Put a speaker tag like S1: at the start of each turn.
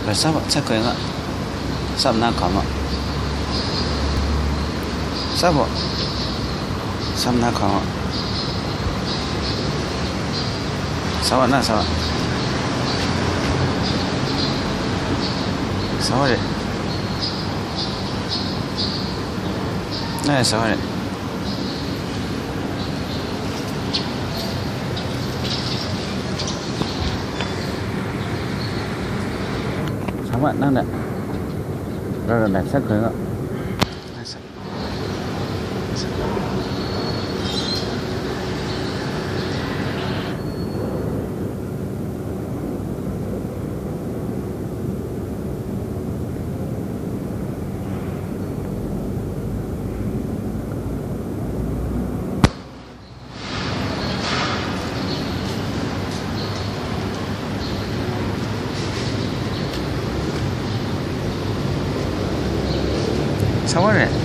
S1: Bersama saya kau ingat. Sam nak kau mak. Sabo. Sam nak kau mak. Sawa na sawa. Sawa deh. Nah sawa deh. Sama nang dah. Dah dah saya kau ingat. Sawa deh.